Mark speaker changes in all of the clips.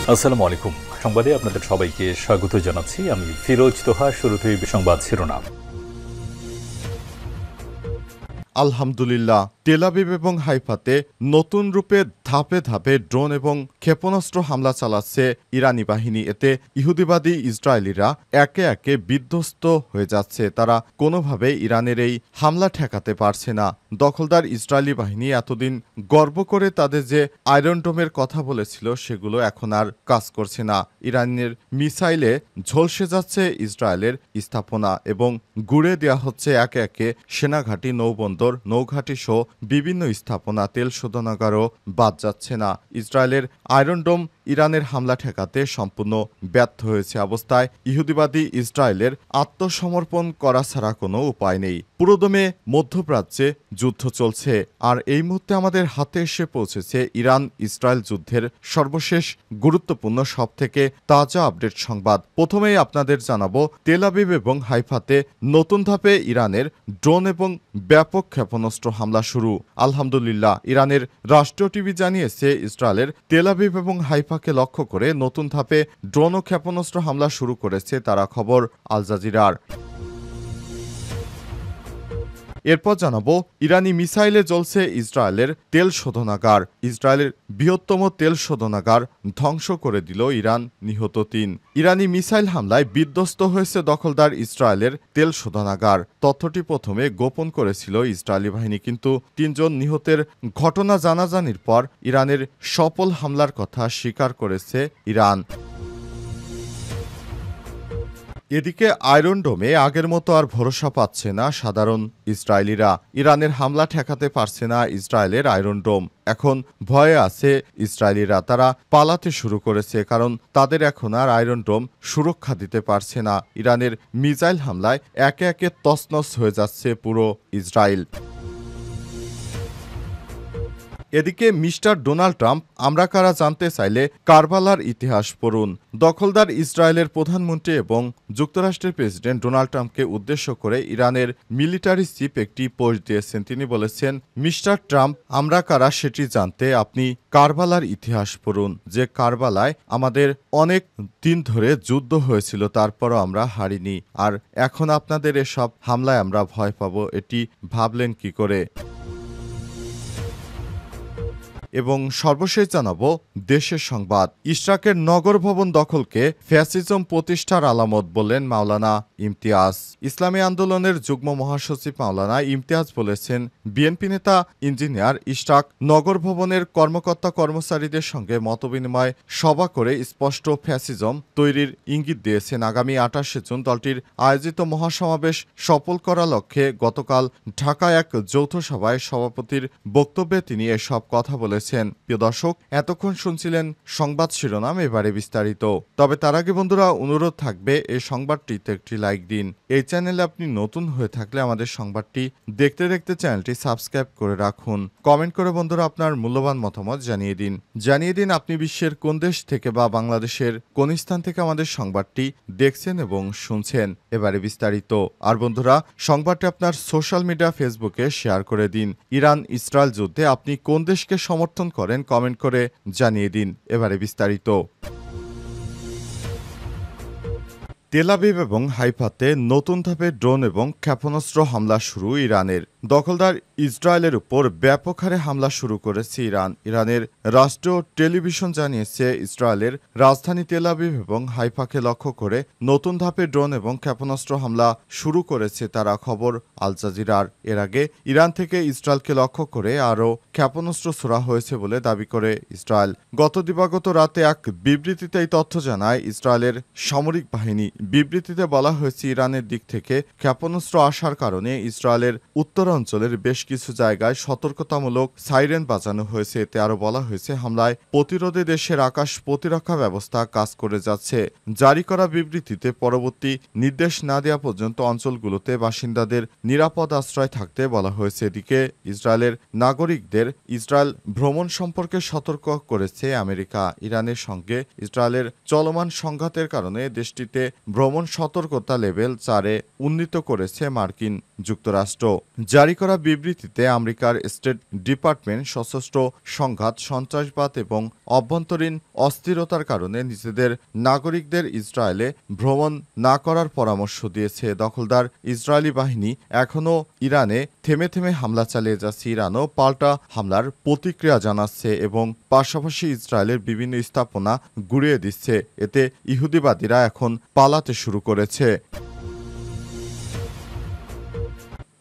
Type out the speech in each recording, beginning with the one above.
Speaker 1: আসসালামু আলাইকুম। সংবাদে আপনাদের সবাইকে স্বাগত জানাচ্ছি। আমি ফিরোজ তোহা। শুরুতেই সংবাদ শিরোনাম।
Speaker 2: আলহামদুলিল্লাহ, তেল আবিব এবং হাইফাতে নতুন রূপে ধাপে ধাপে ড্রোন এবং ক্ষেপণাস্ত্র হামলা চালাচ্ছে ইরানি বাহিনী। এতে ইহুদিবাদী ইসরায়েলিরা একে একে বিধ্বস্ত হয়ে যাচ্ছে। তারা কোনোভাবেই ইরানের এই হামলা ঠেকাতে পারছে না। দখলদার ইসরায়েলি বাহিনী এতদিন গর্ব করে তাদের যে আয়রন ডোমের কথা বলেছিল সেগুলো এখন আর কাজ করছে না। ইরানের মিসাইলে ঝলসে যাচ্ছে ইসরায়েলের স্থাপনা এবং গুড়ে দেওয়া হচ্ছে একে একে সেনাঘাঁটি, নৌবন্দর, নৌঘাঁটি সহ বিভিন্ন স্থাপনা। তেল শোধনাগারও বাদ যাচ্ছে না। ইসরায়েলের আয়রন ডোম ইরানের হামলা ঠেকাতে সম্পূর্ণ ব্যর্থ হয়েছে অবস্থায় ইহুদিবাদী ইসরায়েলের আত্মসমর্পণ করা ছাড়া কোনো উপায় নেই। পুরোদমে মধ্যপ্রাচ্যে যুদ্ধ চলছে, আর এই মুহূর্তে আমাদের হাতে এসে পৌঁছেছে ইরান ইসরায়েল যুদ্ধের সর্বশেষ গুরুত্বপূর্ণ সবথেকে তাজা আপডেট সংবাদ। প্রথমেই আপনাদের জানাবো, তেল আবিব এবং হাইফাতে নতুন ধাপে ইরানের ড্রোন এবং ব্যাপক ক্ষেপণাস্ত্র হামলা শুরু। আলহামদুলিল্লাহ, ইরানের রাষ্ট্রীয় টিভি জানিয়েছে ইসরায়েলের তেল আবিব এবং হাইফাকে লক্ষ্য করে নতুন ধাপে ড্রোন ও ক্ষেপণাস্ত্র হামলা শুরু করেছে তারা, খবর আল জাজিরার। এরপর জানাবো, ইরানি মিসাইলে জ্বলছে ইসরায়েলের তেল শোধনাগার। ইসরায়েলের বৃহত্তম তেল শোধনাগার ধ্বংস করে দিল ইরান, নিহত ৩। ইরানি মিসাইল হামলায় বিধ্বস্ত হয়েছে দখলদার ইসরায়েলের তেল শোধনাগার। তথ্যটি প্রথমে গোপন করেছিল ইসরায়েলি বাহিনী, কিন্তু ৩ জন নিহতের ঘটনা জানাজানির পর ইরানের সফল হামলার কথা স্বীকার করেছে ইরান। এদিকে আয়রন ডোমে আগের মতো আর ভরসা পাচ্ছে না সাধারণ ইসরায়েলিরা। ইরানের হামলা ঠেকাতে পারছে না ইসরায়েলের আয়রন ডোম। এখন ভয়ে আছে ইসরায়েলিরা। তারা পালাতে শুরু করেছে, কারণ তাদের এখন আর আয়রন ডোম সুরক্ষা দিতে পারছে না। ইরানের মিসাইল হামলায় একে একে তছনছ হয়ে যাচ্ছে পুরো ইসরায়েল। এদিকে মিস্টার ডোনাল্ড ট্রাম্প আমরা কারা জানতে চাইলে কারবালার ইতিহাস পড়ুন। দখলদার ইসরায়েলের প্রধানমন্ত্রী এবং যুক্তরাষ্ট্রের প্রেসিডেন্ট ডোনাল্ড ট্রাম্পকে উদ্দেশ্য করে ইরানের মিলিটারি চিফ একটি পোস্ট দিয়েছেন। তিনি বলেছেন, মিস্টার ট্রাম্প আমরা কারা সেটি জানতে আপনি কারবালার ইতিহাস পড়ুন। যে কারবালায় আমাদের অনেক দিন ধরে যুদ্ধ হয়েছিল, তারপরও আমরা হারিনি। আর এখন আপনাদের এসব হামলায় আমরা ভয় পাব, এটি ভাবলেন কি করে? এবং সর্বশেষ জানাবো দেশের সংবাদ। ইশরাকের নগর ভবন দখলকে ফ্যাসিজম প্রতিষ্ঠার আলামত বললেন মাওলানা ইমতিয়াজ। ইসলামী আন্দোলনের যুগ্ম মহাসচিব মাওলানা ইমতিয়াজ বলেছেন, বিএনপি নেতা ইঞ্জিনিয়ার ইশরাক নগর ভবনের কর্মকর্তা কর্মচারীদের সঙ্গে মতবিনিময় সভা করে স্পষ্ট ফ্যাসিজম তৈরির ইঙ্গিত দিয়েছেন। আগামী ২৮শে জুন দলটির আয়োজিত মহাসমাবেশ সফল করার লক্ষ্যে গতকাল ঢাকায় এক যৌথ সভায় সভাপতির বক্তব্যে তিনি এসব কথা বলেছেন। প্রিয় দর্শক, এতক্ষণ শুনছিলেন সংবাদ শিরোনাম, এবারে বিস্তারিত। তবে তার আগে বন্ধুরা, অনুরোধ থাকবে এই সংবাদটিতে একটি লাইক দিন। এই চ্যানেলে আপনি নতুন হয়ে থাকলে আমাদের সংবাদটি দেখতে দেখতে চ্যানেলটি সাবস্ক্রাইব করে রাখুন। কমেন্ট করে বন্ধুরা আপনার মূল্যবান মতামত জানিয়ে দিন আপনি বিশ্বের কোন দেশ থেকে বা বাংলাদেশের কোন স্থান থেকে আমাদের সংবাদটি দেখছেন এবং শুনছেন। এবারে বিস্তারিত। আর বন্ধুরা, সংবাদটি আপনার সোশ্যাল মিডিয়া ফেসবুকে শেয়ার করে দিন। ইরান ইসরায়েল যুদ্ধে আপনি কোন দেশকে সমর্থন করেন কমেন্ট করে জানিয়ে দিন। এবারে বিস্তারিত। তেল আবিব এবং হাইফাতে নতুন ধাপে ড্রোন এবং ক্ষেপণাস্ত্র হামলা শুরু ইরানের। দখলদার ইসরায়েলের উপর ব্যাপক হারে হামলা শুরু করেছে ইরান। ইরানের রাষ্ট্রীয় টেলিভিশন জানিয়েছে, ইসরায়েলের রাজধানী তেল আবিব এবং হাইফাকে লক্ষ্য করে নতুন ধাপে ড্রোন এবং ক্ষেপণাস্ত্র হামলা শুরু করেছে তারা, খবর আল জাজিরার। এর আগে ইরান থেকে ইসরায়েলকে লক্ষ্য করে আরও ক্ষেপণাস্ত্র ছোড়া হয়েছে বলে দাবি করে ইসরায়েল। গত দিবাগত রাতে এক বিবৃতিতে এই তথ্য জানায় ইসরায়েলের সামরিক বাহিনী। বিবৃতিতে বলা হয়েছে, ইরানের দিক থেকে ক্ষেপণাস্ত্র আসার কারণে ইসরায়েলের উত্তরাঞ্চলের বেশ কিছু জায়গায় সতর্কতামূলক সাইরেন বাজানো হয়েছে। এতে আরও বলা হয়েছে, হামলায় প্রতিরোধে দেশের আকাশ প্রতিরক্ষা ব্যবস্থা কাজ করে যাচ্ছে। জারি করা বিবৃতিতে পরবর্তী নির্দেশ না দেওয়া পর্যন্ত অঞ্চলগুলোতে বাসিন্দাদের নিরাপদ আশ্রয় থাকতে বলা হয়েছে। এদিকে ইসরায়েলের নাগরিকদের ইসরায়েল ভ্রমণ সম্পর্কে সতর্ক করেছে আমেরিকা। ইরানের সঙ্গে ইসরায়েলের চলমান সংঘাতের কারণে দেশটিতে ভ্রমণ সতর্কতা লেভেল ৪-এ উন্নীত করেছে মার্কিন যুক্তরাষ্ট্র। জারি করা বিবৃতিতে আমেরিকার স্টেট ডিপার্টমেন্ট সশস্ত্র সংঘাত, সন্ত্রাসবাদ এবং অভ্যন্তরীণ অস্থিরতার কারণে নিজেদের নাগরিকদের ইসরায়েলে ভ্রমণ না করার পরামর্শ দিয়েছে। দখলদার ইসরায়েলি বাহিনী এখনও ইরানে থেমে থেমে হামলা চালিয়ে যাচ্ছে। ইরানও পাল্টা হামলার প্রতিক্রিয়া জানাচ্ছে এবং পাশাপাশি ইসরায়েলের বিভিন্ন স্থাপনা গুঁড়িয়ে দিচ্ছে। এতে ইহুদিবাদীরা এখন পালাতে শুরু করেছে।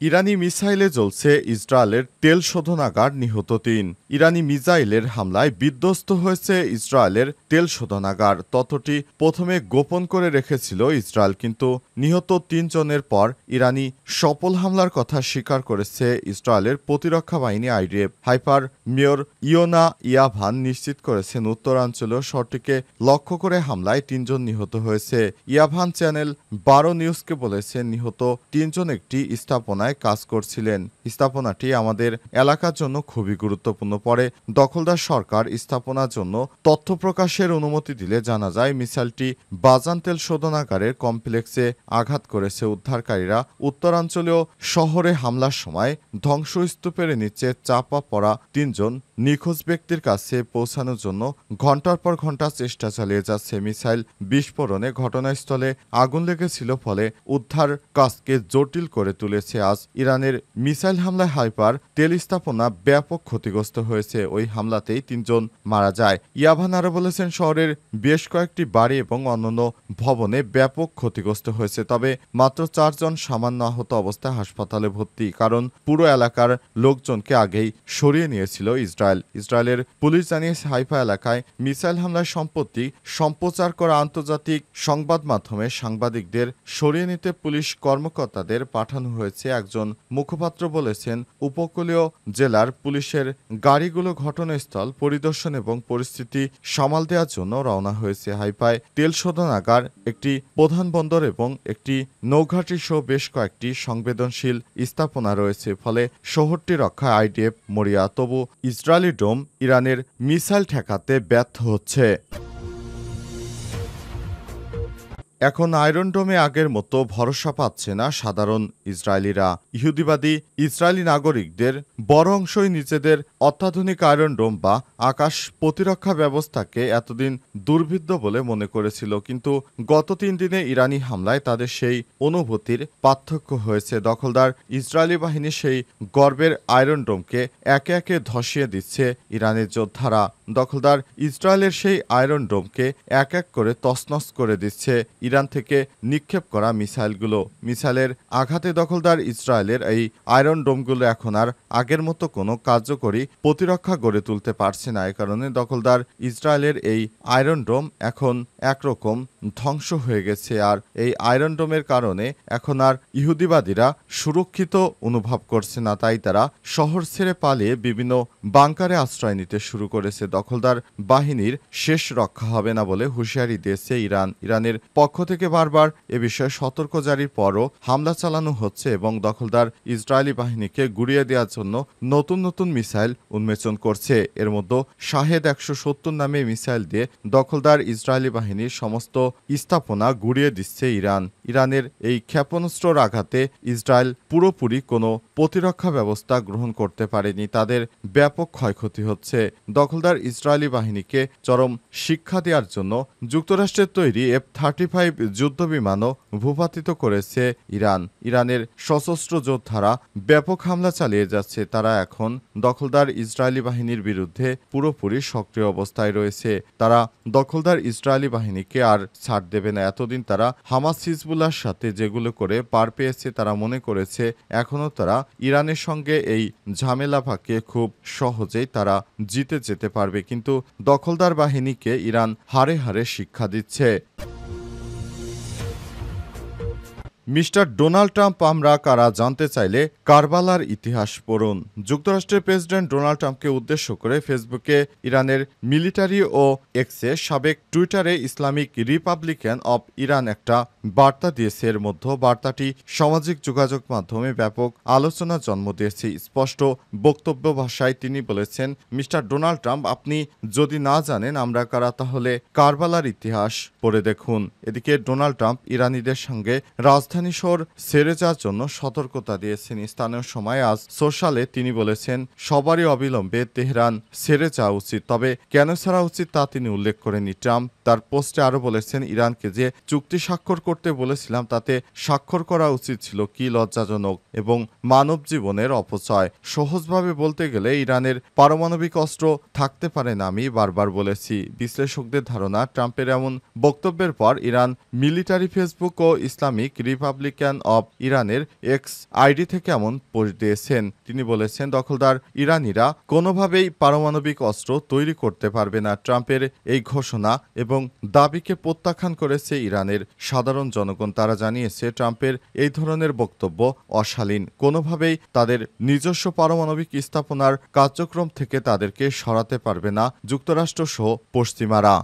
Speaker 2: ইরানি মিসাইলে জ্বলছে ইসরায়েলের তেল শোধনাগার, নিহত ৩। ইরানি মিসাইলের হামলায় বিধ্বস্ত হয়েছে ইসরায়েলের তেল শোধনাগার। তথ্যটি প্রথমে গোপন করে রেখেছিল ইসরায়েল, কিন্তু নিহত ৩ জনের পর ইরানি সফল হামলার কথা স্বীকার করেছে ইসরায়েলের প্রতিরক্ষা বাহিনী আইডিএফ। হাইপার মেয়র ইয়োনা ইয়াভান নিশ্চিত করেছেন উত্তরাঞ্চলীয় শহরটিকে লক্ষ্য করে হামলায় ৩ জন নিহত হয়েছে। ইয়াভান চ্যানেল ১২ নিউজকে বলেছেন, নিহত ৩ জন একটি স্থাপনায় কাজ করছিলেন। স্থাপনাটি আমাদের এলাকার জন্য খুবই গুরুত্বপূর্ণ। পরে দখলদার সরকার স্থাপনার জন্য তথ্য প্রকাশের অনুমতি দিলে জানা যায় মিসাইলটি বাজান তেল শোধনাগারের কমপ্লেক্সে আঘাত করেছে। উদ্ধারকারীরা উত্তরাঞ্চলীয় শহরে হামলার সময় ধ্বংসস্তূপের নিচে চাপা পড়া ৩ জন নিখোঁজ ব্যক্তির কাছে পৌঁছানোর জন্য ঘণ্টার পর ঘণ্টা চেষ্টা চালিয়ে যাচ্ছে। মিসাইল বিস্ফোরণে ঘটনাস্থলে আগুন লেগেছিল, ফলে উদ্ধার কাজকে জটিল করে তুলেছে। আজ ইরানের মিসাইল হামলায় হাইপার তেল স্থাপনা ব্যাপক ক্ষতিগ্রস্ত হয়েছে। ওই হামলাতেই ৩ জন মারা যায়। ইয়াভান আরও বলেছেন, শহরের বেশ কয়েকটি বাড়ি এবং অন্যান্য ভবনে ব্যাপক ক্ষতিগ্রস্ত হয়েছে। তবে মাত্র ৪ জন সামান্য আহত অবস্থায় হাসপাতালে ভর্তি, কারণ পুরো এলাকার লোকজনকে আগেই সরিয়ে নিয়েছিল ইসরায়েলের পুলিশ জানিয়েছে, হাইফা এলাকায় মিসাইল হামলায় সম্পত্তি সম্প্রচার করা আন্তর্জাতিক সংবাদ মাধ্যমে সাংবাদিকদের সরিয়ে নিতে পুলিশ কর্মকর্তাদের পাঠানো হয়েছে। একজন মুখপাত্র বলেছেন, উপকূলীয় জেলার পুলিশের গাড়িগুলো ঘটনাস্থল পরিদর্শন এবং পরিস্থিতি সামাল দেওয়ার জন্য রওনা হয়েছে। হাইফায় তেল শোধনাগার, একটি প্রধান বন্দর এবং একটি নৌঘাটি সহ বেশ কয়েকটি সংবেদনশীল স্থাপনা রয়েছে, ফলে শহরটি রক্ষায় আইডিএফ মরিয়া। তবু ইসরায়েলি ড্রোন ইরানের মিসাইল ঠেকাতে ব্যর্থ হচ্ছে। এখন আয়রন ডোমে আগের মতো ভরসা পাচ্ছে না সাধারণ ইসরায়েলিরা। ইহুদিবাদী ইসরায়েলি নাগরিকদের বড় অংশই নিজেদের অত্যাধুনিক আয়রন ডোম বা আকাশ প্রতিরক্ষা ব্যবস্থাকে এতদিন দুর্ভিদ্য বলে মনে করেছিল, কিন্তু গত ৩ দিনে ইরানি হামলায় তাদের সেই অনুভূতির পার্থক্য হয়েছে। দখলদার ইসরায়েলি বাহিনী সেই গর্বের আয়রন ডোমকে একে একে ধসিয়ে দিচ্ছে ইরানের যোদ্ধারা। দখলদার ইসরায়েলের সেই আয়রন ডোমকে এক এক করে তছনছ করে দিচ্ছে ইরান থেকে নিক্ষেপ করা মিসাইলগুলো। মিসাইলের আঘাতে দখলদার ইসরায়েলের এই আয়রন ডোমগুলো এখন আর আগের মতো কোনো কার্যকরী প্রতিরক্ষা গড়ে তুলতে পারছে না। এ কারণে দখলদার ইসরায়েলের এই আয়রন ডোম এখন একরকম ধ্বংস হয়ে গেছে। আর এই আয়রন ডোমের কারণে এখন আর ইহুদিবাদীরা সুরক্ষিত অনুভব করছে না। তাই তারা শহর ছেড়ে পালিয়ে বিভিন্ন বাংকারে আশ্রয় নিতে শুরু করেছে। দখলদার বাহিনীর শেষ রক্ষা হবে না বলে হুঁশিয়ারি দিয়েছে ইরানের পক্ষ থেকে বারবার এ বিষয়ে সতর্ক জারির পরও হামলা চালানো হচ্ছে এবং দখলদার ইসরায়েলি বাহিনীকে গুঁড়িয়ে দেওয়ার জন্য নতুন নতুন মিসাইল উন্মোচন করছে। এর মধ্যে শাহেদ ১৭০ নামে মিসাইল দিয়ে দখলদার ইসরায়েলি বাহিনীর সমস্ত স্থাপনা গুঁড়িয়ে দিচ্ছে ইরানের এই ক্ষেপণাস্ত্রের আঘাতে ইসরায়েল পুরোপুরি কোনো প্রতিরক্ষা ব্যবস্থা গ্রহণ করতে পারেনি। তাদের ব্যাপক ক্ষয়ক্ষতি হচ্ছে। দখলদার ইসরায়েলি বাহিনীকে চরম শিক্ষা দেওয়ার জন্য যুক্তরাষ্ট্রের তৈরি F-35 যুদ্ধবিমানও ভূপাতিত করেছে ইরানের সশস্ত্র যোদ্ধারা ব্যাপক হামলা চালিয়ে যাচ্ছে। তারা এখন দখলদার ইসরায়েলি বাহিনীর বিরুদ্ধে পুরোপুরি সক্রিয় অবস্থায় রয়েছে। তারা দখলদার ইসরায়েলি বাহিনীকে আর ছাড় দেবে না। এতদিন তারা হামাস হিজবুল্লাহর সাথে যেগুলো করে পার পেয়েছে, তারা মনে করেছে এখনও তারা ইরানের সঙ্গে এই ঝামেলা ভাগে খুব সহজেই তারা জিতে যেতে পারবে, কিন্তু দখলদার বাহিনীকে ইরান হারে হারে শিক্ষা দিচ্ছে। মিস্টার ডোনাল্ড ট্রাম্প আমরা কারা জানতে চাইলে কারবালার ইতিহাস পড়ুন। যুক্তরাষ্ট্রের প্রেসিডেন্ট ডোনাল্ড ট্রাম্পকে উদ্দেশ্য করে ফেসবুকে, ইরানের মিলিটারি ও এক্সে, সাবেক টুইটারে ইসলামিক রিপাবলিকান অব ইরান একটা বার্তা দিয়েছে। এর মধ্যে বার্তাটি সামাজিক যোগাযোগ মাধ্যমে ব্যাপক আলোচনার জন্ম দিয়েছে। স্পষ্ট বক্তব্য ভাষায় তিনি বলেছেন, মিস্টার ডোনাল্ড ট্রাম্প, আপনি যদি না জানেন আমরা কারা, তাহলে কারবালার ইতিহাস পড়ে দেখুন। এদিকে ডোনাল্ড ট্রাম্প ইরানিদের সঙ্গে রাজধানী রাজধানী শহর ছেড়ে যাওয়ার জন্য সতর্কতা দিয়েছেন। স্থানীয় সময় আজ সোশ্যালে তিনি বলেছেন, সবারই অবিলম্বে তেহরান ছেড়ে যাওয়া উচিত, তবে কেন ছাড়া উচিত তা তিনি উল্লেখ করেননি। ট্রাম্প তার পোস্টে আরও বলেছেন, ইরানকে যে চুক্তি স্বাক্ষর করতে বলেছিলাম তাতে স্বাক্ষর করা উচিত ছিল, কি লজ্জাজনক এবং মানব জীবনের অপচয়। সহজভাবে বলতে গেলে ইরানের পারমাণবিক অস্ত্র থাকতে পারে না, আমি বারবার বলেছি। বিশ্লেষকদের ধারণা, ট্রাম্পের এমন বক্তব্যের পর ইরান মিলিটারি ফেসবুক ও ইসলামিক রিপাবলিকান অব ইরানের এক্স আইডি থেকে এমন পোস্ট দিয়েছেন। তিনি বলেছেন, দখলদার ইরানিরা কোনোভাবেই পারমাণবিক অস্ত্র তৈরি করতে পারবে না। ট্রাম্পের এই ঘোষণা এবং দাবিকে প্রত্যাখ্যান করেছে ইরানের সাধারণ জনগণ। তারা জানিয়েছে, ট্রাম্পের এই ধরনের বক্তব্য অশালীন, কোনোভাবেই তাদের নিজস্ব পারমাণবিক স্থাপনার কার্যক্রম থেকে তাদেরকে সরাতে পারবে না যুক্তরাষ্ট্র সহ পশ্চিমারা।